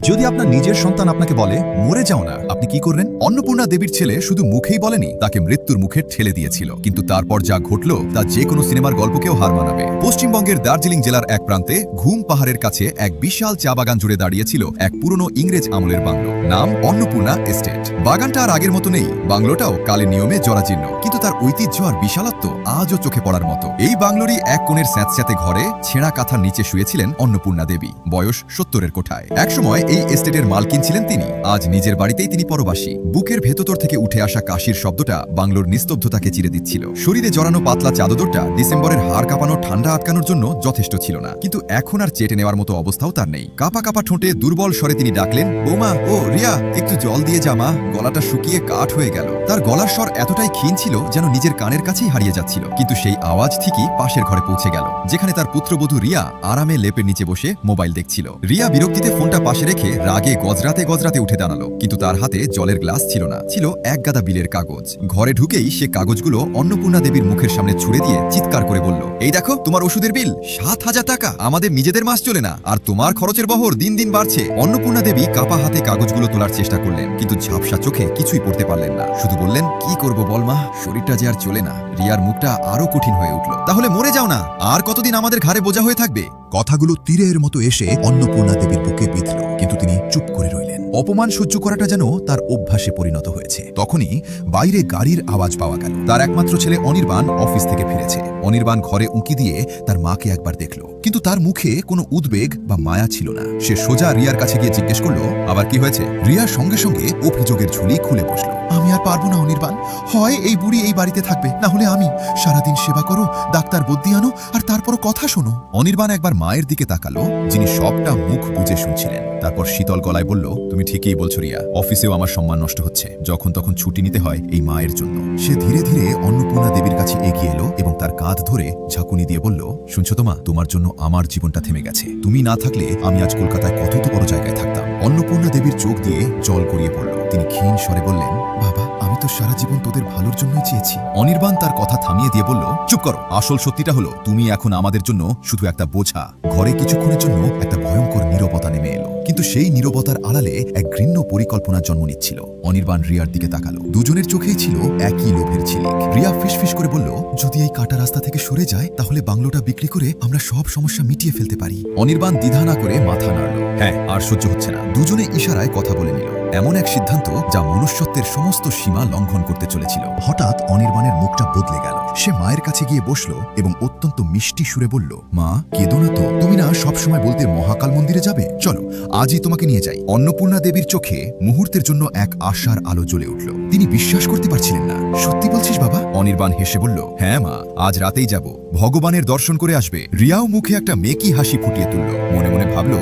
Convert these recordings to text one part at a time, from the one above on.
যদি আপনার নিজের সন্তান আপনাকে বলে মরে যাও না, আপনি কি করবেন? অন্নপূর্ণা দেবীর ছেলে শুধু মুখেই বলেনি, তাকে মৃত্যুর মুখে ঠেলে দিয়েছিল। কিন্তু তারপর যা ঘটল তা যে কোনো সিনেমার গল্পকেও হার মানাবে। পশ্চিমবঙ্গের দার্জিলিং জেলার এক প্রান্তে ঘুম পাহাড়ের কাছে এক বিশাল চা বাগান জুড়ে দাঁড়িয়েছিল এক পুরনো ইংরেজ আমলের বাংলো, নাম অন্নপূর্ণা এস্টেট। বাগানটা আর আগের মতো নেই, বাংলোটাও কালের নিয়মে জরাজীর্ণ, কিন্তু তার ঐতিহ্য আর বিশালত্ব আজও চোখে পড়ার মতো। এই বাংলোরই এক কোণের স্যাঁতস্যাঁতে ঘরে ছেঁড়া কাঁথার নিচে শুয়েছিলেন অন্নপূর্ণা দেবী, বয়স 70-এর কোঠায়। একসময় এই এস্টেটের মালকিন ছিলেন তিনি, আজ নিজের বাড়িতেই তিনি পরবাসী। বুকের ভেতর থেকে উঠে আসা কাশির শব্দটা বাংলোর নিস্তব্ধতাকে চিরে দিচ্ছিল। শরীরে জড়ানো পাতলা চাদরটা ডিসেম্বরের হাড় কাঁপানো ঠান্ডা আটকানোর জন্য যথেষ্ট ছিল না, কিন্তু এখন আর চেটে নেওয়ার মতো অবস্থাও তার নেই। কাপা কাপা ঠোঁটে দুর্বল স্বরে তিনি ডাকলেন, বৌমা, ও রিয়া, একটু জল দিয়ে জামা, গলাটা শুকিয়ে কাঠ হয়ে গেল। তার গলার স্বর এতটাই ক্ষীণ ছিল যেন নিজের কানের কাছেই হারিয়ে যাচ্ছিল, কিন্তু সেই আওয়াজ ঠিকই পাশের ঘরে পৌঁছে গেল, যেখানে তার পুত্রবধূ রিয়া আরামে লেপের নিচে বসে মোবাইল দেখছিল। রিয়া বিরক্তিতে ফোনটা পাশে রেখে রাগে গজরাতে গজরাতে উঠে দাঁড়ালো, কিন্তু তার হাতে জলের গ্লাস ছিল না, ছিল এক গাদা বিলের কাগজ। ঘরে ঢুকেই সে কাগজগুলো অন্নপূর্ণা দেবীর মুখের সামনে ছুড়ে দিয়ে চিৎকার করে বলল, এই দেখো তোমার ওষুধের বিল, 7,000 টাকা। আমাদের নিজেদের মাস চলে না, আর তোমার খরচের বহর দিন দিন বাড়ছে। অন্নপূর্ণা দেবী কাপা হাতে কাগজগুলো তোলার চেষ্টা করলেন, কিন্তু ঝাপসা চোখে কিছুই পড়তে পারলেন না। শুধু বললেন, কি করব বল মা, শরীরটা যে আর চলে না। রিয়ার মুখটা আরো কঠিন হয়ে উঠল। তাহলে মরে যাও না, আর কতদিন আমাদের ঘাড়ে বোঝা হয়ে থাকবে? কথাগুলো তীরের মতো এসে অন্নপূর্ণা দেবীর বুকে বিঁধল, কিন্তু তিনি চুপ করে রইলেন। অপমান সহ্য করাটা যেন তার অভ্যাসে পরিণত হয়েছে। তখনই বাইরে গাড়ির আওয়াজ পাওয়া গেল। তার একমাত্র ছেলে অনির্বাণ অফিস থেকে ফিরেছে। অনির্বাণ ঘরে উঁকি দিয়ে তার মাকে একবার দেখল, কিন্তু তার মুখে কোনো উদ্বেগ বা মায়া ছিল না। সে সোজা রিয়ার কাছে গিয়ে জিজ্ঞেস করলো, আবার কি হয়েছে? রিয়ার সঙ্গে সঙ্গে অভিযোগের ঝুলি খুলে বসল। আমি আর পারবো না অনির্বাণ, হয় এই বুড়ি এই বাড়িতে থাকবে, না হলে আমি। সারাদিন সেবা করো, ডাক্তার বদ্যি আনো, আর তারপরও কথা শোনো। অনির্বাণ একবার মায়ের দিকে তাকালো, যিনি সবটা মুখ বুজে শুনছিলেন। তারপর শীতল গলায় বলল, তুমি ঠিকই বলছো রিয়া, অফিসেও আমার সম্মান নষ্ট হচ্ছে, যখন তখন ছুটি নিতে হয় এই মায়ের জন্য। সে ধীরে ধীরে অন্নপূর্ণা দেবীর কাছে এগিয়ে এলো এবং তার কাঁধ ধরে ঝাঁকুনি দিয়ে বলল, শুনছো তো মা, তোমার জন্য আমার জীবনটা থেমে গেছে। তুমি না থাকলে আমি আজ কলকাতায় কত তো বড় জায়গায় থাকতাম। অন্নপূর্ণা দেবীর চোখ দিয়ে জল গড়িয়ে পড়ল। তিনি ক্ষীণ স্বরে বললেন, বাবা, আমি তো সারা জীবন তোদের ভালোর জন্যই চেয়েছি। অনির্বাণ তার কথা থামিয়ে দিয়ে বলল, চুপ করো, আসল সত্যিটা হলো তুমি এখন আমাদের জন্য শুধু একটা বোঝা। ঘরে কিছুক্ষণের জন্য একটা ভয়ঙ্কর নীরবতা নেমে এলো, কিন্তু সেই নীরবতার আড়ালে এক ঘৃণ্য পরিকল্পনার জন্ম নিচ্ছিল। অনির্বাণ রিয়ার দিকে তাকালো, দুজনের চোখেই ছিল একই লোভের ঝিলিক। রিয়া ফিসফিস করে বলল, যদি এই কাটা রাস্তা থেকে সরে যায় তাহলে বাংলোটা বিক্রি করে আমরা সব সমস্যা মিটিয়ে ফেলতে পারি। অনির্বাণ দ্বিধা না করে মাথা নাড়ল। হ্যাঁ, আর সহ্য হচ্ছে না। দুজনে ইশারায় কথা বলে নিল, এমন এক সিদ্ধান্ত যা মনুষ্যত্বের সমস্ত সীমা লঙ্ঘন করতে চলেছিল। হঠাৎ অনির্বাণের মুখটা বদলে গেল। সে মায়ের কাছে গিয়ে বসল এবং অত্যন্ত মিষ্টি সুরে বলল, মা, কেঁদো না তো। তুমি না সবসময় বলতে মহাকাল মন্দিরে যাবে, চলো আজই তোমাকে নিয়ে যাই। অন্নপূর্ণা দেবীর চোখে মুহূর্তের জন্য এক আশার আলো জ্বলে উঠল। তিনি বিশ্বাস করতে পারছিলেন না। সত্যি বলছিস বাবা? অনির্বাণ হেসে বলল, হ্যাঁ মা, আজ রাতেই যাব, ভগবানের দর্শন করে আসবে। রিয়াও মুখে একটা মেকি হাসি ফুটিয়ে তুলল। মনে মনে ভাবল,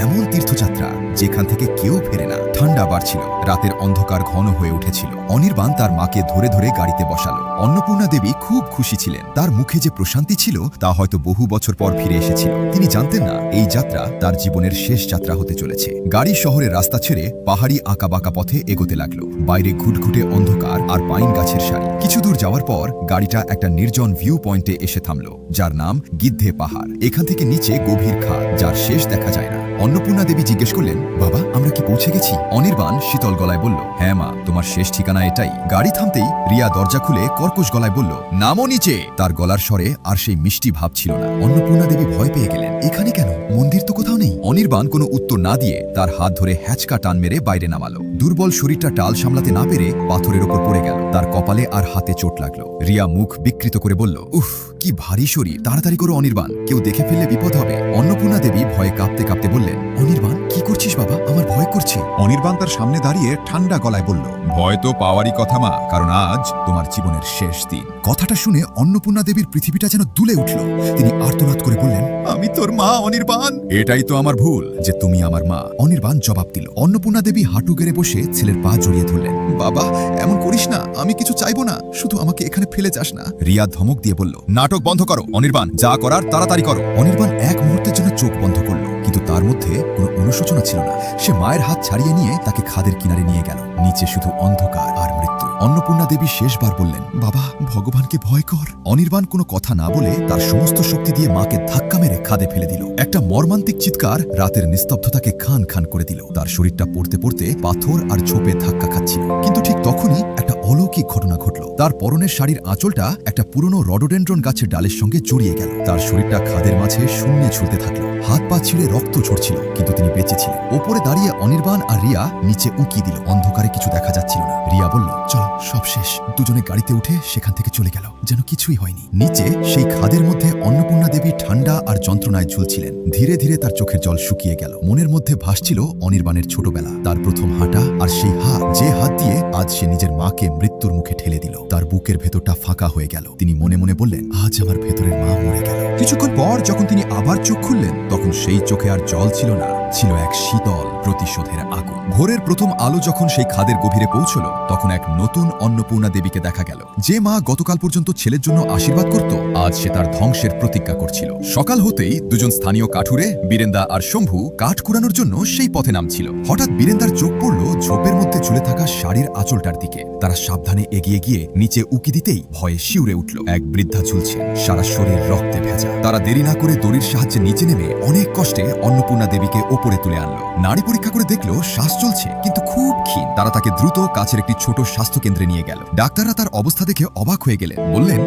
এমন তীর্থযাত্রা যেখান থেকে কেউ ফেরে না। ঠান্ডা বাড়ছিল, রাতের অন্ধকার ঘন হয়ে উঠেছিল। অনির্বাণ তার মাকে ধরে ধরে গাড়িতে বসালো। অন্নপূর্ণা দেবী খুব খুশি ছিলেন। তার মুখে যে প্রশান্তি ছিল তা হয়তো বহু বছর পর ফিরে এসেছিল। তিনি জানতেন না এই যাত্রা তার জীবনের শেষ যাত্রা হতে চলেছে। গাড়ি শহরের রাস্তা ছেড়ে পাহাড়ি আঁকাবাঁকা পথে এগোতে লাগলো। বাইরে ঘুটঘুটে অন্ধকার আর পাইন গাছের সারি। কিছু দূর যাওয়ার পর গাড়িটা একটা নির্জন ভিউ পয়েন্টে এসে থামলো, যার নাম গিদ্ধে পাহাড়। এখান থেকে নিচে গভীর খাদ, যার শেষ দেখা যায় না। অন্নপূর্ণা দেবী জিজ্ঞেস করলেন, বাবা, আমরা কি পৌঁছে গেছি? অনির্বাণ শীতল গলায় বলল, হ্যাঁ মা, তোমার শেষ ঠিকানা এটাই। গাড়ি থামতেই রিয়া দরজা খুলে কর্কশ গলায় বলল, নামো নিচে। তার গলার স্বরে আর সেই মিষ্টি ভাব ছিল না। অন্নপূর্ণা দেবী ভয় পেয়ে গেলেন, এখানে কেন? মন্দির তো কোথাও নেই। অনির্বাণ কোনো উত্তর না দিয়ে তার হাত ধরে হ্যাচকা টান মেরে বাইরে নামালো। দুর্বল শরীরটা টাল সামলাতে না পেরে পাথরের ওপর পড়ে গেল। তার কপালে আর হাতে চোট লাগলো। রিয়া মুখ বিকৃত করে বলল, উফ, কি ভারী শরীর, তাড়াতাড়ি করো অনির্বাণ, কেউ দেখে ফেললে বিপদ হবে। অন্নপূর্ণা দেবী ভয়ে কাঁপতে কাঁপতে বললেন, অনির্বাণ, কি করছিস বাবা? আমার ভয় করছে। অনির্বাণ তার সামনে দাঁড়িয়ে ঠান্ডা গলায় বলল, ভয় তো পাওয়ারই কথা মা, কারণ আজ তোমার জীবনের শেষ দিন। কথাটা শুনে অন্নপূর্ণা দেবীর পৃথিবীটা যেন দুলে উঠল। তিনি আর্তনাদ করে বললেন, আমি তোর মা অনির্বাণ। এটাই তো আমার ভুল যে তুমি আমার মা। অনির্বাণ জবাব দিল। অন্নপূর্ণা দেবী হাঁটু গেড়ে বসে ছেলের পা জড়িয়ে ধরলেন। বাবা, এমন করিস না, আমি কিছু চাইবো না, শুধু আমাকে এখানে ফেলে যাস না। রিয়া ধমক দিয়ে বলল, নাটক বন্ধ করো অনির্বাণ, যা করার তাড়াতাড়ি করো। অনির্বাণ এক মুহূর্তের জন্য চোখ বন্ধ করল, কিন্তু তার মধ্যে কোনো অনুশোচনা ছিল না। সে মায়ের হাত ছাড়িয়ে নিয়ে তাকে খাদের কিনারে নিয়ে গেল। নিচে শুধু অন্ধকার আর মৃত্যু। অন্নপূর্ণা দেবী শেষবার বললেন, বাবা, ভগবানকে ভয় কর। অনির্বাণ কোনো কথা না বলে তার সমস্ত শক্তি দিয়ে মাকে ধাক্কা মেরে খাদে ফেলে দিল। একটা মর্মান্তিক চিৎকার রাতের নিস্তব্ধতাকে খান খান করে দিল। তার শরীরটা পড়তে পড়তে পাথর আর ঝোপে ধাক্কা খাচ্ছিল। কিন্তু ঠিক তখনই একটা অলৌকিক ঘটনা ঘটল। তার পরনের শাড়ির আঁচলটা একটা পুরনো রডোডেন্ড্রন গাছের ডালের সঙ্গে জড়িয়ে গেল। তার শরীরটা খাদের মাঝে শূন্যে ঝুলতে থাকলো। হাত পা ছিঁড়ে রক্ত ঝরছিল, কিন্তু তিনি বেঁচে ছিলেন। ওপরে দাঁড়িয়ে অনির্বাণ আর রিয়া নিচে উঁকি দিল। অন্ধকারে কিছু দেখা যাচ্ছিল না। রিয়া বলল, চলো, সব শেষ। দুজনে গাড়িতে উঠে সেখান থেকে চলে গেল, যেন কিছুই হয়নি। নিচে সেই খাদের মধ্যে অন্নপূর্ণা দেবী ঠান্ডা আর যন্ত্রণায় ঝুলছিলেন। ধীরে ধীরে তার চোখের জল শুকিয়ে গেল। মনের মধ্যে ভাসছিল অনির্বাণের ছোটবেলা, তার প্রথম হাঁটা, আর সেই হাত, যে হাত দিয়ে আজ সে নিজের মাকে মৃত্যুর মুখে ঠেলে দিল। তার বুকের ভেতরটা ফাঁকা হয়ে গেল। তিনি মনে মনে বললেন, আজ আমার ভেতরের মা মরে গেল। কিছুক্ষণ পর যখন তিনি আবার চোখ খুললেন, তখন সেই চোখে আর জল ছিল না, ছিল এক শীতল প্রতিশোধের আগুন। ভোরের প্রথম আলো যখন সেই খাদের গভীরে পৌঁছল, তখন এক নতুন অন্নপূর্ণা দেবীকে দেখা গেল। যে মা গতকাল পর্যন্ত ছেলের জন্য আশীর্বাদ করত, আজ সে তার ধ্বংসের প্রতিজ্ঞা করছিল। সকাল হতেই দুজন স্থানীয় কাঠুরে, বীরেন্দা আর শম্ভু, কাঠ কুড়ানোর জন্য সেই পথে নামছিল। হঠাৎ বীরেন্দার চোখ পড়ল ঝোপের মধ্যে ঝুলে থাকা শাড়ির আঁচলটার দিকে। তারা সাবধানে এগিয়ে গিয়ে নিচে উকি দিতেই ভয়ে শিউরে উঠল। এক বৃদ্ধা ঝুলছে, সারা শরীর রক্তে ভেজা। তারা দেরি না করে দড়ির সাহায্যে নিচে নেমে অনেক কষ্টে অন্নপূর্ণা দেবীকে ওপরে তুলে আনলো। নাড়ি পরীক্ষা করে দেখলো শ্বাস চলছে, কিন্তু খুব ক্ষীণ। তারা তাকে দ্রুত কাছের একটি ছোট স্বাস্থ্য কেন্দ্রে নিয়ে গেল। ডাক্তাররা তার অবস্থা দেখে অবাক হয়ে গেলেন। বললেন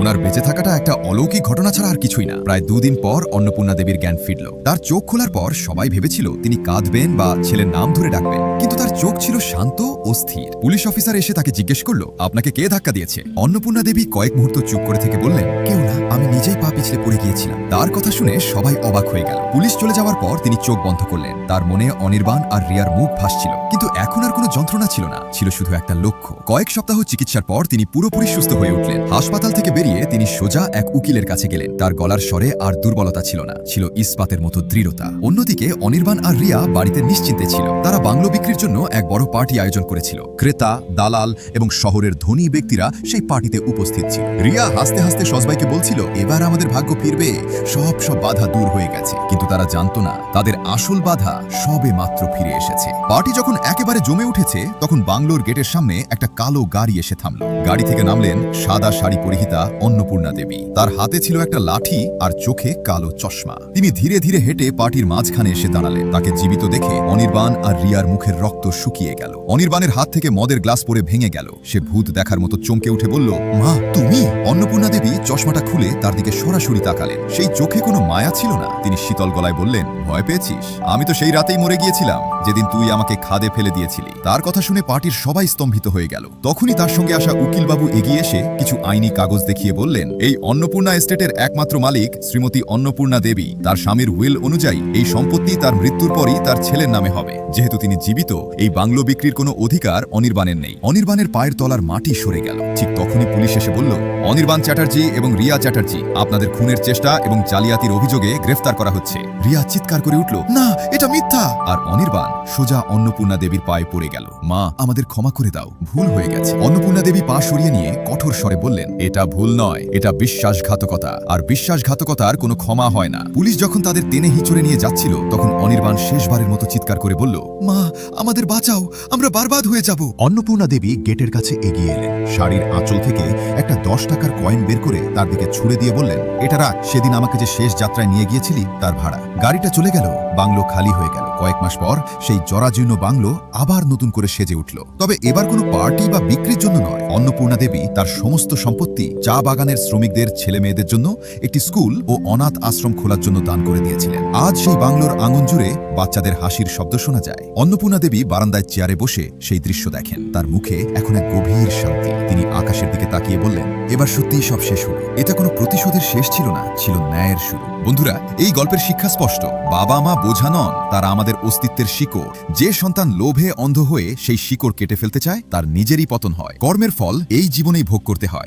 ওনার বেঁচে থাকাটা একটা অলৌকিক ঘটনা ছাড়া আর কিছুই না। প্রায় 2 দিন পর অন্নপূর্ণা দেবীর জ্ঞান ফিরল। তার চোখ খোলার পর সবাই ভেবেছিল তিনি কাঁদবেন বা ছেলের নাম ধরে ডাকবেন, কিন্তু তার চোখ ছিল শান্ত ও স্থির। পুলিশ অফিসার এসে তাকে জিজ্ঞেস করলো, আপনাকে কে ধাক্কা দিয়েছে? অন্নপূর্ণা দেবী কয়েক মুহূর্ত চুপ করে থেকে বললেন, কেউ না, আমি নিজেই পা পিছলে পড়ে গিয়েছিলাম। তার কথা শুনে সবাই অবাক হয়ে গেল। পুলিশ চলে যাওয়ার পর তিনি চোখ বন্ধ করলেন। তার মনে অনির্বাণ আর রিয়ার মুখ ভাসছিল, কিন্তু এখন আর কোনো যন্ত্রণা ছিল না, ছিল শুধু একটা লক্ষ্য। কয়েক সপ্তাহ চিকিৎসার পর তিনি পুরোপুরি সুস্থ হয়ে উঠলেন। হাসপাতাল থেকে বেরিয়ে তিনি সোজা এক উকিলের কাছে গেলেন। তার গলার স্বরে আর দুর্বলতা ছিল না, ছিল ইস্পাতের মতো দৃঢ়তা। অন্যদিকে অনির্বাণ আর রিয়া বাড়িতে নিশ্চিন্তে ছিল। তারা বাংলো বিক্রির জন্য এক বড় পার্টি আয়োজন করেছিল। ক্রেতা, দালাল এবং শহরের ধনী ব্যক্তিরা সেই পার্টিতে উপস্থিত ছিল। রিয়া হাসতে হাসতে সজবাইকে বলছিল, এবার আমাদের ভাগ্য ফিরবে, সব বাধা দূর হয়ে গেছে। কিন্তু তারা জানতো না, তাদের আসল বাধা সবে মাত্র ফিরে এসেছে। পার্টি যখন একেবারে জমে উঠেছে, তখন বাংলোর গেটের সামনে একটা কালো গাড়ি এসে থামল। গাড়ি থেকে নামলেন সাদা শাড়ি পরিহিতা অন্নপূর্ণা দেবী। তার হাতে ছিল একটা লাঠি আর চোখে কালো চশমা। তিনি ধীরে ধীরে হেঁটে পার্টির মাঝখানে এসে দাঁড়ালেন। তাকে জীবিত দেখে অনির্বাণ আর রিয়ার মুখের রক্ত শুকিয়ে গেল। অনির্বাণের হাত থেকে মদের গ্লাস পড়ে ভেঙে গেল। সে ভূত দেখার মতো চমকে উঠে বলল, মা, তুমি? অন্নপূর্ণা দেবী চশমাটা খুলে তার দিকে সরাসরি তাকালেন। সেই চোখে কোনো মায়া ছিল না। তিনি শীতল গলায় বললেন, ভয় পেয়েছিস? আমি তো সেই রাতেই মরে গিয়েছিলাম, যেদিন তুই আমাকে খাদে ফেলে দিয়েছিলি। তার কথা শুনে পার্টির সবাই স্তম্ভিত হয়ে গেল। তখনই তার সঙ্গে আসা উকিলবাবু এগিয়ে এসে কিছু আইনি কাগজ দেখিয়ে বললেন, এই অন্নপূর্ণা এস্টেটের একমাত্র মালিক শ্রীমতী অন্নপূর্ণা দেবী। তার স্বামীর উইল অনুযায়ী এই সম্পত্তি তার মৃত্যুর পরই তার ছেলের নামে হবে। যেহেতু তিনি জীবিত, এই বাংলো বিক্রির কোনো অধিকার অনির্বাণের নেই। অনির্বাণের পায়ের তলার মাটি সরে গেল। ঠিক তখনই পুলিশ এসে বলল, অনির্বাণ চ্যাটার্জি এবং রিয়া চ্যাটার্জি, আপনাদের খুনের চেষ্টা এবং জালিয়াতির অভিযোগে গ্রেফতার করা হচ্ছে। রিয়া চিৎকার করে উঠল, না, এটা মিথ্যা। আর অনির্বাণ সোজা অন্নপূর্ণা দেবীর পায়ে পড়ে গেল। মা, আমাদের ক্ষমা করে দাও, ভুল হয়ে গেছে। অন্নপূর্ণা দেবী পা সরিয়ে নিয়ে কঠোর স্বরে বললেন, এটা ভুল নয়, এটা বিশ্বাসঘাতকতা, আর বিশ্বাসঘাতকতার কোনো ক্ষমা হয় না। পুলিশ যখন তাদের টেনে হিঁচড়ে নিয়ে যাচ্ছিল, তখন অনির্বাণ শেষবারের মতো চিৎকার করে বলল, মা, আমাদের বাঁচাও, আমরা বরবাদ হয়ে যাব। অন্নপূর্ণা দেবী গেটের কাছে এগিয়ে এলেন। শাড়ির আঁচল থেকে একটা 10 টাকার কয়েন বের করে তার দিকে ছুড়ে দিয়ে বললেন, এটা রাখ, সেদিন আমাকে যে শেষ যাত্রায় নিয়ে গিয়েছিলি তার ভাড়া। গাড়িটা চলে গেল। বাংলো খালি হয়ে গেল। কয়েক মাস পর সেই জরাজীর্ণ বাংলো আবার নতুন করে সেজে উঠল। তবে এবার কোনো পার্টি বা বিক্রির জন্য নয়। অন্নপূর্ণা দেবী তার সমস্ত সম্পত্তি চা বাগানের শ্রমিকদের ছেলে মেয়েদের জন্য একটি স্কুল ও অনাথ আশ্রম খোলার জন্য দান করে দিয়েছিলেন। আজ সেই বাংলোর আঙুন জুড়ে বাচ্চাদের হাসির শব্দ শোনা যায়। অন্নপূর্ণা দেবী বারান্দায় চেয়ারে বসে সেই দৃশ্য দেখেন। তার মুখে এখন এক গভীর শান্তি। তিনি আকাশের দিকে তাকিয়ে বললেন, এবার সত্যিই সব শেষ হলো। এটা কোনো প্রতিশোধের শেষ ছিল না, ছিল ন্যায়ের শুরু। বন্ধুরা, এই গল্পের শিক্ষা স্পষ্ট। বাবা মা বোঝা নন, তারা আমাদের অস্তিত্বের শিকড়। যে সন্তান লোভে অন্ধ হয়ে সেই শিকড় কেটে ফেলতে চায়, তার নিজেরই পতন হয়। কর্মের ফল এই জীবনেই ভোগ করতে হয়।